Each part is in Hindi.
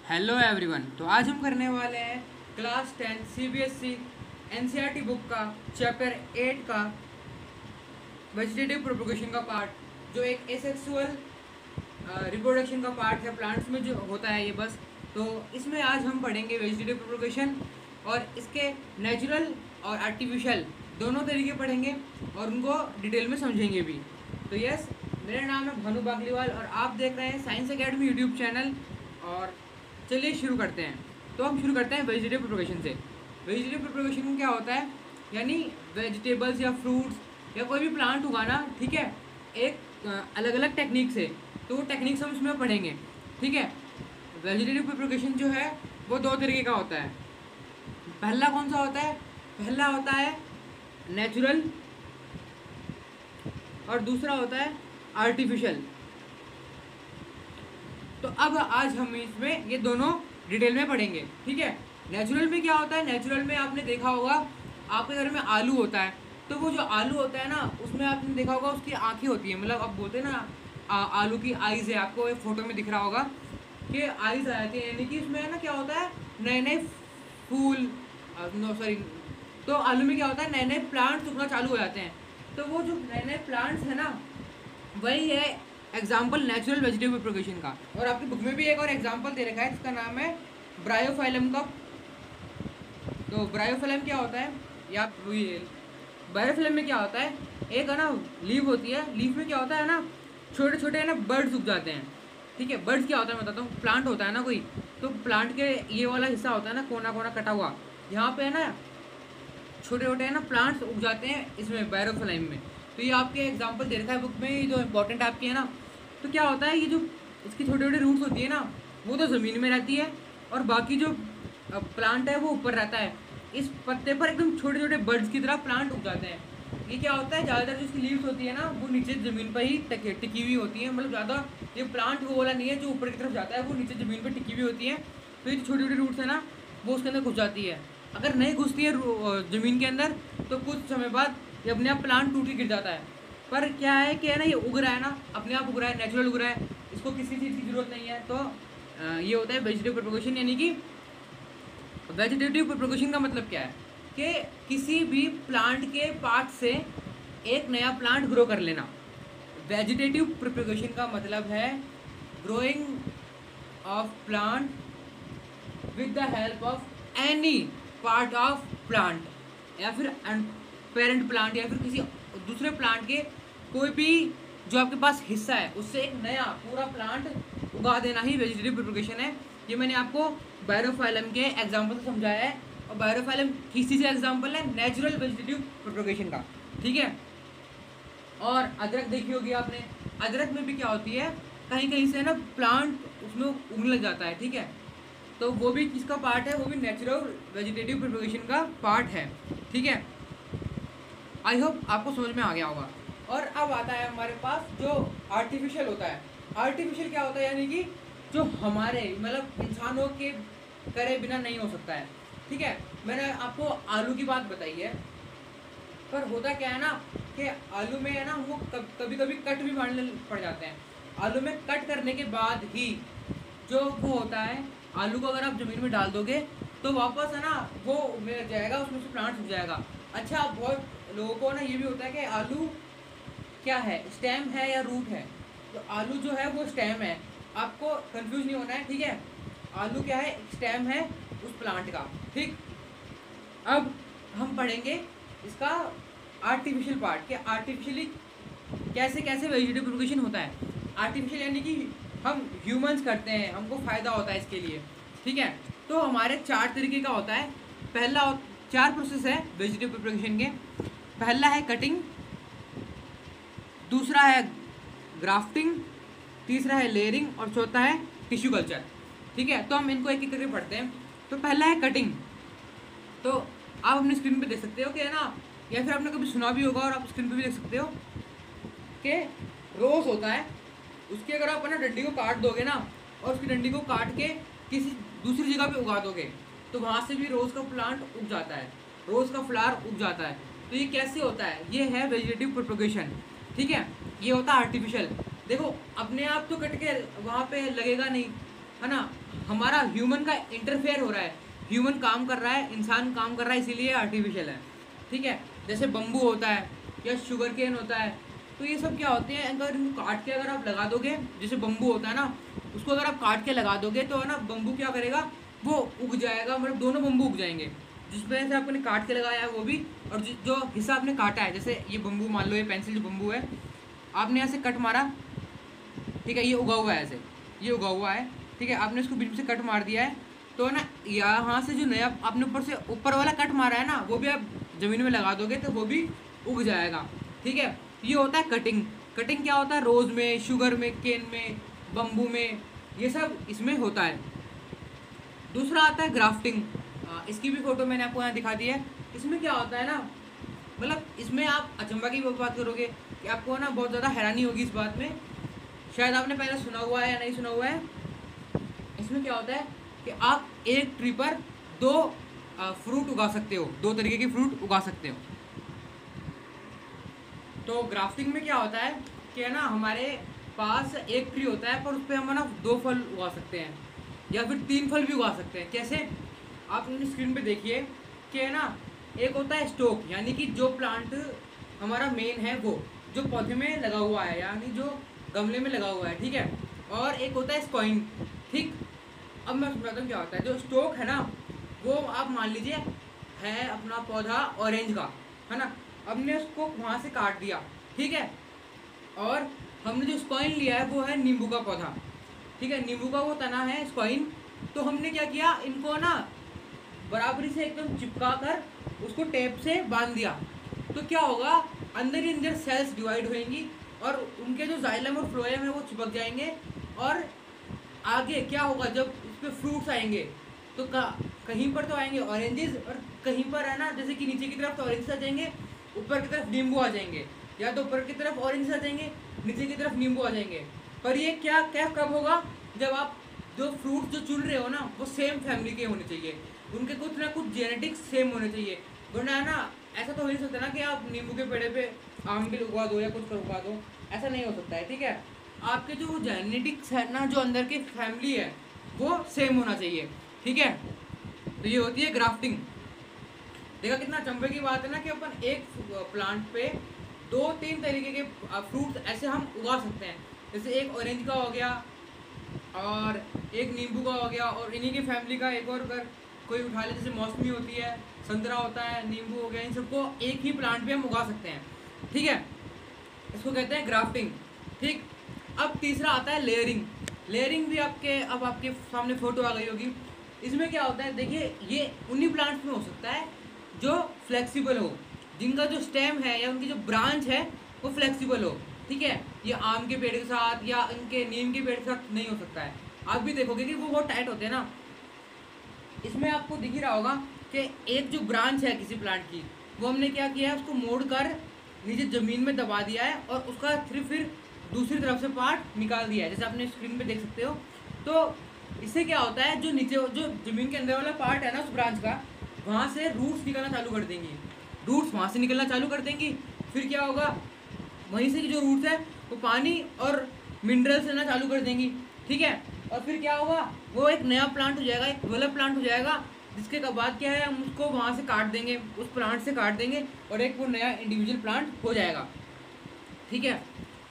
Hello everyone. तो आज हम करने वाले हैं क्लास 10 सीबीएसई एनसीईआरटी बुक का चैप्टर 8 का वेजिटेटिव प्रोपगेशन का पार्ट, जो एक एसेक्सुअल रिप्रोडक्शन का पार्ट है प्लांट्स में जो होता है ये बस। तो इसमें आज हम पढ़ेंगे वेजिटेटिव प्रोपगेशन और इसके नेचुरल और आर्टिफिशियल दोनों तरीके पढ़ेंगे और उनको डिटेल में समझेंगे भी। तो यस, मेरा नाम है भानु बागलीवाल और आप देख रहे हैं साइंस एकेडमी यूट्यूब चैनल। और चलिए शुरू करते हैं। तो हम शुरू करते हैं वेजिटेटिव प्रोपगेशन से। वेजिटेटिव प्रोपगेशन में क्या होता है, यानी वेजिटेबल्स या फ्रूट्स या कोई भी प्लांट उगाना, ठीक है, एक अलग अलग टेक्निक से। तो वो टेक्निक्स हम इसमें पढ़ेंगे, ठीक है। वेजिटेटिव प्रोपगेशन जो है वो दो तरीके का होता है। पहला कौन सा होता है? पहला होता है नेचुरल और दूसरा होता है आर्टिफिशियल। तो अब आज हम इसमें ये दोनों डिटेल में पढ़ेंगे, ठीक है। नेचुरल में क्या होता है? नेचुरल में आपने देखा होगा आपके घर में आलू होता है, तो वो जो आलू होता है ना, उसमें आपने देखा होगा उसकी आंखें होती हैं, मतलब आप बोलते हैं ना आलू की आइज़ है। आपको एक फ़ोटो में दिख रहा होगा कि आइज़ आ जाती है, यानी कि उसमें ना क्या होता है, नए नए फूल, नो सॉरी, तो आलू में क्या होता है, नए नए प्लांट्स उगना चालू हो जाते हैं। तो वो जो नए नए प्लांट्स हैं ना, वही है एग्जाम्पल नेचुरल वेजिटेबल प्रोपगेशन का। और आपकी बुक में भी एक और एग्जाम्पल दे रखा है, इसका नाम है ब्रायोफाइलम का। तो ब्रायोफाइलम क्या होता है, या ब्रायोफाइलम में क्या होता है, एक है ना लीफ होती है, लीफ में क्या होता है ना, छोटे छोटे है ना बर्ड्स उग जाते हैं, ठीक है। बर्ड्स क्या होता है मैं बताता हूँ। प्लांट होता है ना कोई, तो प्लांट के ये वाला हिस्सा होता है ना, कोना कोना कटा हुआ, यहाँ पे है ना छोटे छोटे है ना प्लांट्स उग जाते हैं इसमें ब्रायोफाइलम में। तो ये आपके एग्जाम्पल दे रखा है बुक में, ये जो इंपॉर्टेंट आपकी है ना। तो क्या होता है, ये जो इसकी छोटे छोटे रूट्स होती है ना, वो तो ज़मीन में रहती है और बाकी जो प्लांट है वो ऊपर रहता है। इस पत्ते पर एकदम छोटे छोटे बर्ड्स की तरह प्लांट उग जाते हैं। ये क्या होता है, ज़्यादातर जो इसकी लीव्स होती है ना, वो नीचे ज़मीन पर ही टिकी हुई होती है। मतलब ज़्यादा ये प्लांट वो वाला नहीं है जो ऊपर की तरफ जाता है, वो नीचे ज़मीन पर टिकी हुई होती है। तो ये जो छोटी छोटी रूट्स है ना, वो उसके अंदर घुस जाती है। अगर नहीं घुसती है ज़मीन के अंदर, तो कुछ समय बाद ये अपने आप प्लांट टूट के गिर जाता है। पर क्या है कि है ना, ये उग रहा है ना, अपने आप उग रहा है, नेचुरल उग रहा है, इसको किसी चीज़ की ज़रूरत नहीं है। तो ये होता है वेजिटेटिव प्रोपगेशन। यानी कि वेजिटेटिव प्रोपगेशन का मतलब क्या है कि किसी भी प्लांट के पार्ट से एक नया प्लांट ग्रो कर लेना। वेजिटेटिव प्रोपगेशन का मतलब है growing of plant with the help of any part of plant, या फिर पेरेंट प्लांट, या फिर किसी दूसरे प्लांट के कोई भी जो आपके पास हिस्सा है, उससे एक नया पूरा प्लांट उगा देना ही वेजिटेटिव प्रोपगेशन है। ये मैंने आपको ब्रायोफाइलम के एग्जाम्पल से समझाया है। और ब्रायोफाइलम किस चीज़ का एग्जाम्पल है? नेचुरल वेजिटेटिव प्रोपगेशन का, ठीक है। और अदरक देखी होगी आपने, अदरक में भी क्या होती है, कहीं कहीं से ना प्लांट उसमें उगने लग जाता है, ठीक है। तो वो भी किसका पार्ट है? वो भी नेचुरल वेजिटेटिव प्रोपगेशन का पार्ट है, ठीक है। आई होप आपको समझ में आ गया होगा। और अब आता है हमारे पास जो आर्टिफिशियल होता है। आर्टिफिशियल क्या होता है, यानी कि जो हमारे मतलब इंसानों के करे बिना नहीं हो सकता है, ठीक है। मैंने आपको आलू की बात बताई है, पर होता क्या है ना कि आलू में है ना वो कभी कभी कट भी मारने पड़ जाते हैं। आलू में कट करने के बाद ही जो वो होता है, आलू को अगर आप ज़मीन में डाल दोगे तो वापस है ना वो उग जाएगा, उसमें से प्लांट उग जाएगा। अच्छा, बहुत लोगों को ना ये भी होता है कि आलू क्या है, स्टेम है या रूट है। तो आलू जो है वो स्टेम है, आपको कंफ्यूज नहीं होना है, ठीक है। आलू क्या है? स्टेम है उस प्लांट का, ठीक। अब हम पढ़ेंगे इसका आर्टिफिशियल पार्ट, कि आर्टिफिशियली कैसे कैसे वेजिटेटिव प्रोपगेशन होता है। आर्टिफिशियल यानी कि हम ह्यूमंस करते हैं, हमको फ़ायदा होता है इसके लिए, ठीक है। तो हमारे 4 तरीके का होता है। पहला 4 प्रोसेस है वेजिटेटिव प्रोपगेशन के। पहला है कटिंग, दूसरा है ग्राफ्टिंग, तीसरा है लेयरिंग और चौथा है टिश्यू कल्चर, ठीक है। तो हम इनको एक एक करके पढ़ते हैं। तो पहला है कटिंग। तो आप अपनी स्क्रीन पे देख सकते हो कि है ना, या फिर आपने कभी सुना भी होगा और आप स्क्रीन पे भी देख सकते हो कि रोज़ होता है, उसकी अगर आप ना डंडी को काट दोगे ना, और उसकी डंडी को काट के किसी दूसरी जगह पे उगा दोगे, तो वहाँ से भी रोज़ का प्लांट उग जाता है, रोज़ का फ्लावर उग जाता है। तो ये कैसे होता है? ये है वेजिटेटिव प्रोपगेशन, ठीक है। ये होता है आर्टिफिशियल। देखो अपने आप तो कट के वहाँ पे लगेगा नहीं, है ना, हमारा ह्यूमन का इंटरफेयर हो रहा है, ह्यूमन काम कर रहा है, इंसान काम कर रहा है, इसीलिए आर्टिफिशियल है। ठीक है, जैसे बम्बू होता है या शुगर केन होता है, तो ये सब क्या होते हैं, अगर इनको काट के अगर आप लगा दोगे, जैसे बम्बू होता है ना, उसको अगर आप काट के लगा दोगे तो है ना, बम्बू क्या करेगा, वो उग जाएगा, मतलब दोनों बम्बू उग जाएंगे, जिस वजह से आपने काट के लगाया है वो भी, और जो हिस्सा आपने काटा है, जैसे ये बम्बू मान लो, ये पेंसिल जो बम्बू है, आपने यहाँ से कट मारा, ठीक है, ये उगा हुआ है ऐसे, ये उगा हुआ है, ठीक है, आपने इसको बीच में से कट मार दिया है, तो ना यहाँ से जो नया आपने ऊपर से ऊपर वाला कट मारा है ना, वो भी आप ज़मीन में लगा दोगे तो वो भी उग जाएगा। ठीक है, ये होता है कटिंग। कटिंग क्या होता है, रोज़ में, शुगर में, केन में, बम्बू में, ये सब इसमें होता है। दूसरा आता है ग्राफ्टिंग। इसकी भी फ़ोटो मैंने आपको यहाँ दिखा दी है। इसमें क्या होता है ना, मतलब इसमें आप अचंभा की बात करोगे कि आपको ना बहुत ज़्यादा हैरानी होगी इस बात में, शायद आपने पहले सुना हुआ है या नहीं सुना हुआ है। इसमें क्या होता है कि आप एक ट्री पर दो फ्रूट उगा सकते हो, दो तरीके के फ्रूट उगा सकते हो। तो ग्राफ्टिंग में क्या होता है कि है ना, हमारे पास एक ट्री होता है पर उस पर हम ना दो फल उगा सकते हैं या फिर तीन फल भी उगा सकते हैं। कैसे, आप अपनी स्क्रीन पे देखिए कि है ना, एक होता है स्टोक, यानी कि जो प्लांट हमारा मेन है वो जो पौधे में लगा हुआ है, यानी जो गमले में लगा हुआ है, ठीक है। और एक होता है स्कॉइन, ठीक। अब मैं समझाता हूँ क्या होता है। जो स्टोक है ना, वो आप मान लीजिए है अपना पौधा ऑरेंज का, है ना, हमने उसको वहाँ से काट दिया, ठीक है। और हमने जो स्कॉइन लिया है वो है नींबू का पौधा, ठीक है, नींबू का वो तना है स्कॉइन। तो हमने क्या किया, इनको ना बराबरी से एकदम चिपका कर उसको टेप से बांध दिया। तो क्या होगा, अंदर ही अंदर सेल्स डिवाइड होएंगी और उनके जो जाइलम और फ्लोएम है वो चिपक जाएंगे। और आगे क्या होगा, जब उस पर फ्रूट्स आएंगे तो कहीं पर तो आएंगे ऑरेंजेस, और कहीं पर है ना, जैसे कि नीचे की तरफ तो ऑरेंज आ जाएंगे, ऊपर की तरफ नींबू आ जाएंगे, या तो ऊपर की तरफ ऑरेंज आ जाएंगे, नीचे की तरफ नींबू आ जाएंगे। पर ये क्या क्या कब होगा, जब आप जो फ्रूट जो चुन रहे हो ना वो सेम फैमिली के होने चाहिए, उनके कुछ ना कुछ जेनेटिक्स सेम होने चाहिए। वरना है ना, ऐसा तो हो नहीं सकता ना कि आप नींबू के पेड़े पे आम भी उगा दो या कुछ उगा दो, ऐसा नहीं हो सकता है, ठीक है। आपके जो जेनेटिक्स है ना, जो अंदर की फैमिली है वो सेम होना चाहिए, ठीक है। तो ये होती है ग्राफ्टिंग। देखा कितना चंबे की बात है ना, कि अपन एक प्लांट पे दो तीन तरीके के फ्रूट्स ऐसे हम उगा सकते हैं। जैसे एक ऑरेंज का हो गया और एक नींबू का हो गया, और इन्हीं की फैमिली का एक और अगर कोई उठा ले, जैसे मौसमी होती है, संतरा होता है, नींबू हो गया, इन सबको एक ही प्लांट पे हम उगा सकते हैं, ठीक है। इसको कहते हैं ग्राफ्टिंग, ठीक। अब तीसरा आता है लेयरिंग। लेयरिंग भी अब आपके सामने फोटो आ गई होगी। इसमें क्या होता है, देखिए, ये उन्हीं प्लांट्स में हो सकता है जो फ्लेक्सिबल हो, जिनका जो स्टेम है या उनकी जो ब्रांच है वो फ्लेक्सिबल हो, ठीक है। ये आम के पेड़ के साथ या इनके नीम के पेड़ के साथ नहीं हो सकता है। आप भी देखोगे कि वो बहुत टाइट होते हैं ना। इसमें आपको दिख ही रहा होगा कि एक जो ब्रांच है किसी प्लांट की, वो हमने क्या किया है, उसको मोड़ कर नीचे ज़मीन में दबा दिया है और उसका फिर दूसरी तरफ से पार्ट निकाल दिया है, जैसे आपने स्क्रीन पे देख सकते हो। तो इससे क्या होता है, जो नीचे जो ज़मीन के अंदर वाला पार्ट है ना उस ब्रांच का, वहाँ से रूट्स निकलना चालू कर देंगी, रूट्स वहाँ से निकलना चालू कर देंगी। फिर क्या होगा, वहीं से जो रूट्स है वो पानी और मिनरल्स लेना चालू कर देंगी, ठीक है। और फिर क्या होगा, वो एक नया प्लांट हो जाएगा, एक डेवलप प्लांट हो जाएगा, जिसके बाद क्या है, हम उसको वहाँ से काट देंगे, उस प्लांट से काट देंगे और एक वो नया इंडिविजुअल प्लांट हो जाएगा, ठीक है।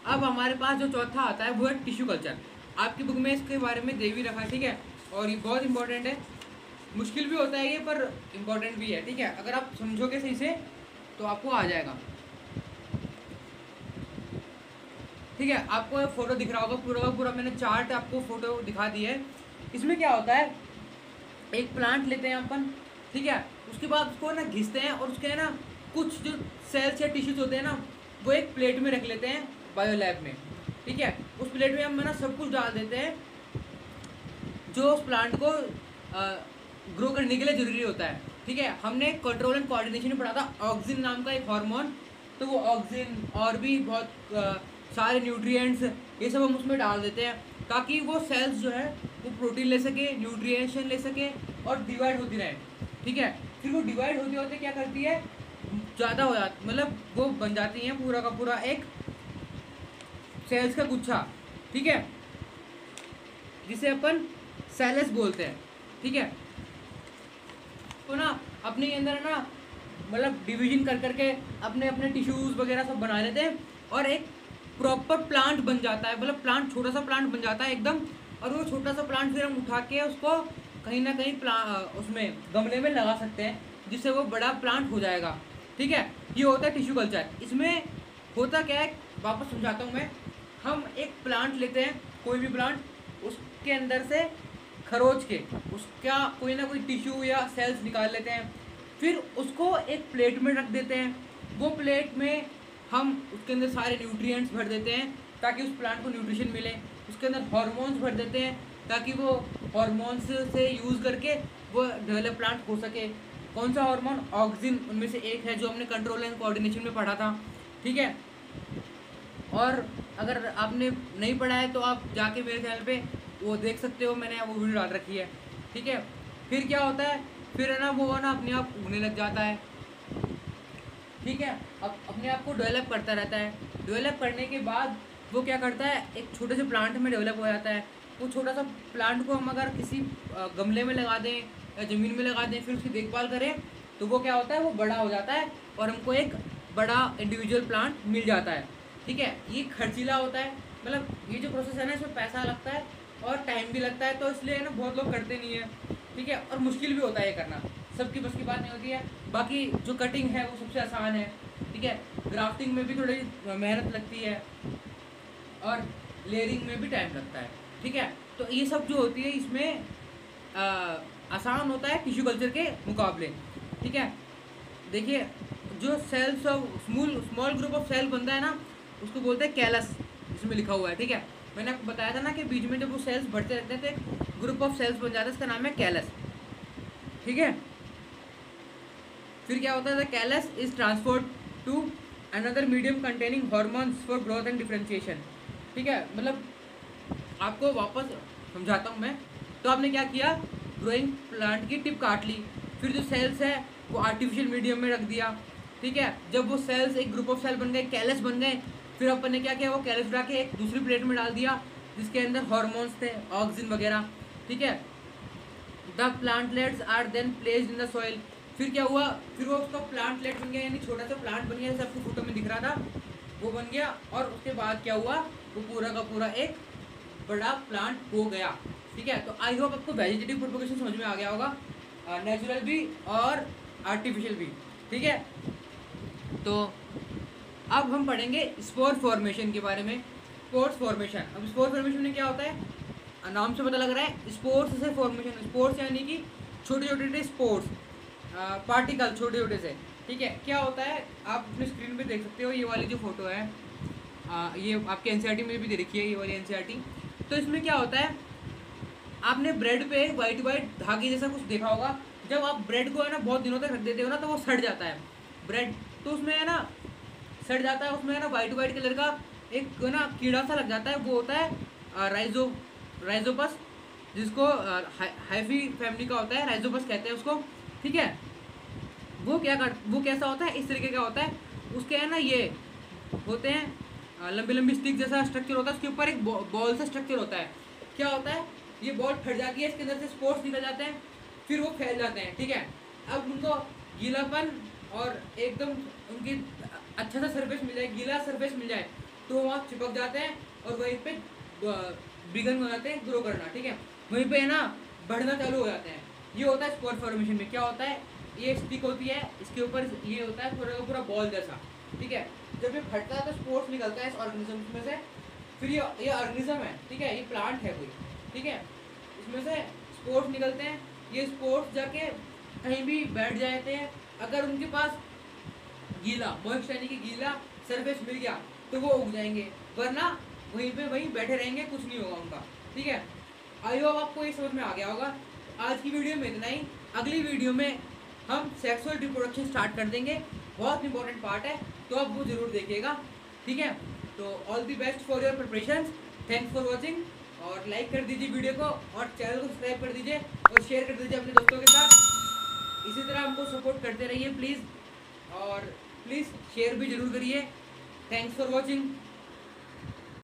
अब हमारे पास जो चौथा आता है वो है टिश्यू कल्चर। आपकी बुक में इसके बारे में दे भी रखा है, ठीक है। और ये बहुत इंपॉर्टेंट है, मुश्किल भी होता है ये, पर इम्पॉर्टेंट भी है, ठीक है। अगर आप समझोगे सही से तो आपको आ जाएगा, ठीक है। आपको फोटो दिख रहा होगा, पूरा का पूरा मैंने चार्ट आपको फोटो दिखा दी है। इसमें क्या होता है, एक प्लांट लेते हैं अपन, ठीक है, उसके बाद उसको ना घिसते हैं और उसके ना कुछ जो सेल्स या टिश्यूज होते हैं ना, वो एक प्लेट में रख लेते हैं बायो लैब में, ठीक है। उस प्लेट में हम ना सब कुछ डाल देते हैं जो उस प्लांट को ग्रो करने के लिए ज़रूरी होता है, ठीक है। हमने कंट्रोल एंड कोऑर्डिनेशन में पढ़ा था ऑक्सिन नाम का एक हार्मोन, तो वो ऑक्सिन और भी बहुत सारे न्यूट्रिएंट्स ये सब हम उसमें डाल देते हैं, ताकि वो सेल्स जो है वो प्रोटीन ले सके, न्यूट्रिएशन ले सके और डिवाइड होती रहे, ठीक है। फिर वो डिवाइड होते होते क्या करती है, ज़्यादा हो जाती, मतलब वो बन जाती हैं पूरा का पूरा एक सेल्स का गुच्छा, ठीक है, जिसे अपन सेलस बोलते हैं, ठीक है। तो ना अपने के अंदर ना मतलब डिवीजन कर करके अपने अपने टिश्यूज़ वगैरह सब बना लेते हैं और एक प्रॉपर प्लांट बन जाता है, मतलब प्लांट छोटा सा प्लांट बन जाता है एकदम। और वो छोटा सा प्लांट फिर हम उठा के उसको कहीं ना कहीं उसमें गमले में लगा सकते हैं, जिससे वो बड़ा प्लांट हो जाएगा, ठीक है। ये होता है टिश्यू कल्चर। इसमें होता क्या है, वापस समझाता हूँ मैं। हम एक प्लांट लेते हैं, कोई भी प्लांट, उसके अंदर से खरोच के उसका कोई ना कोई टिश्यू या सेल्स निकाल लेते हैं, फिर उसको एक प्लेट में रख देते हैं। वो प्लेट में हम उसके अंदर सारे न्यूट्रिएंट्स भर देते हैं ताकि उस प्लांट को न्यूट्रिशन मिले। उसके अंदर हार्मोन्स भर देते हैं ताकि वो हार्मोन्स से यूज़ करके वो डेवलप प्लांट हो सके। कौन सा हार्मोन? ऑक्सिन उनमें से एक है, जो हमने कंट्रोल एंड कोऑर्डिनेशन में पढ़ा था, ठीक है। और अगर आपने नहीं पढ़ा है तो आप जाके मेरे चैनल पे वो देख सकते हो, मैंने वो वीडियो डाल रखी है, ठीक है। फिर क्या होता है, फिर है ना वो ना अपने आप उगने लग जाता है, ठीक है। अब अपने आप को डेवलप करता रहता है। डेवलप करने के बाद वो क्या करता है, एक छोटे से प्लांट में डेवलप हो जाता है। वो छोटा सा प्लांट को हम अगर किसी गमले में लगा दें या ज़मीन में लगा दें, फिर उसकी देखभाल करें, तो वो क्या होता है, वो बड़ा हो जाता है और हमको एक बड़ा इंडिविजुअल प्लांट मिल जाता है, ठीक है। ये खर्चीला होता है, मतलब ये जो प्रोसेस है ना, इसमें पैसा लगता है और टाइम भी लगता है, तो इसलिए ना बहुत लोग करते नहीं है, ठीक है। और मुश्किल भी होता है ये करना, सबकी बस की बात नहीं होती है। बाकी जो कटिंग है वो सबसे आसान है, ठीक है। ग्राफ्टिंग में भी थोड़ी मेहनत लगती है और लेयरिंग में भी टाइम लगता है, ठीक है। तो ये सब जो होती है इसमें आसान होता है टिश्यू कल्चर के मुकाबले, ठीक है। देखिए, जो cells of small group of cell बनता है ना, उसको बोलते हैं कैलस, इसमें लिखा हुआ है, ठीक है। मैंने आपको बताया था ना कि बीच में जब वो सेल्स बढ़ते रहते हैं तो एक ग्रुप ऑफ सेल्स बन जाता है, इसका नाम है कैलस, ठीक है। फिर क्या होता है, the callus is transferred to another medium containing hormones for growth and differentiation, ठीक है। मतलब आपको वापस समझाता हूँ मैं। तो आपने क्या किया, ग्रोइंग प्लांट की टिप काट ली, फिर जो सेल्स है वो आर्टिफिशियल मीडियम में रख दिया, ठीक है। जब वो सेल्स एक ग्रुप ऑफ सेल बन गए, कैलस बन गए, फिर अपन ने क्या किया, वो कैलस उठा के एक दूसरी प्लेट में डाल दिया जिसके अंदर हॉर्मोन्स थे, ऑक्सीजन वगैरह, ठीक है। The plantlets are then placed in the soil. फिर क्या हुआ, फिर वो उसका प्लांटलेट बन गया, यानी छोटा सा प्लांट बन गया, जैसे आपको फोटो में दिख रहा था वो बन गया। और उसके बाद क्या हुआ, वो पूरा का पूरा एक बड़ा प्लांट हो गया, ठीक है। तो आई होप आपको वेजिटेटिव प्रोपगेशन समझ में आ गया होगा, नेचुरल भी और आर्टिफिशियल भी, ठीक है। तो अब हम पढ़ेंगे स्पोर फॉर्मेशन के बारे में। स्पोर्स फॉर्मेशन, अब स्पोर फॉर्मेशन में क्या होता है, नाम से पता लग रहा है, स्पोर्स से फॉर्मेशन। स्पोर्स यानी कि छोटे छोटे स्पोर्स, पार्टिकल छोटे छोटे से, ठीक है। क्या होता है, आप अपने स्क्रीन पे देख सकते हो, ये वाली जो फोटो है, ये आपके एनसीईआरटी में भी दे रखी है, ये वाली एनसीईआरटी। तो इसमें क्या होता है, आपने ब्रेड पे वाइट वाइट धागे जैसा कुछ देखा होगा। जब आप ब्रेड को है ना बहुत दिनों तक रख देते हो ना, तो वो सड़ जाता है ब्रेड, तो उसमें है ना सड़ जाता है, उसमें है ना वाइट वाइट कलर का एक ना कीड़ा सा लग जाता है, वो होता है राइजोपस, जिसको हाइफी फैमिली का होता है, राइजोपस कहते हैं उसको, ठीक है। वो कैसा होता है, इस तरीके का होता है। उसके है ना ये होते हैं लंबी लंबी स्टिक जैसा स्ट्रक्चर होता है, उसके ऊपर एक बॉल सा स्ट्रक्चर होता है। क्या होता है, ये बॉल फट जाती है, इसके अंदर से स्पोर्स निकल जाते हैं, फिर वो फैल जाते हैं, ठीक है। अब उनको गीलापन और एकदम उनकी अच्छा सा सरफेस मिल जाए, गीला सरफेस मिल जाए, तो वहाँ चिपक जाते हैं और वहीं पे बिगन हो जाते हैं ग्रो करना, ठीक है। वहीं पे है ना बढ़ना चालू हो जाते हैं। ये होता है स्पोर फॉर्मेशन में। क्या होता है, ये स्टिक होती है, इसके ऊपर ये होता है पूरा का पूरा बॉल जैसा, ठीक है। जब ये फटता है तो स्पोर्स निकलता है इस ऑर्गेनिज्म में से, फिर ये ऑर्गेनिज्म है, ठीक है, ये प्लांट है कोई, ठीक है। इसमें से स्पोर्स निकलते हैं, ये स्पोर्स जाके कहीं भी बैठ जाते हैं। अगर उनके पास गीला मॉइस्ट यानी कि गीला सरफेस मिल गया तो वो उग जाएंगे, वरना वहीं पे वहीं बैठे रहेंगे, कुछ नहीं होगा उनका, ठीक है। आई होप आपको ये समझ में आ गया होगा। आज की वीडियो में इतना ही। अगली वीडियो में हम सेक्सुअल रिप्रोडक्शन स्टार्ट कर देंगे, बहुत इंपॉर्टेंट पार्ट है, तो आप वो जरूर देखिएगा, ठीक है। तो all the best for your preparations, thanks for watching, और लाइक कर दीजिए वीडियो को और चैनल को सब्सक्राइब कर दीजिए और शेयर कर दीजिए अपने दोस्तों के साथ। इसी तरह हमको सपोर्ट करते रहिए प्लीज़, और प्लीज़ शेयर भी जरूर करिए। Thanks for watching.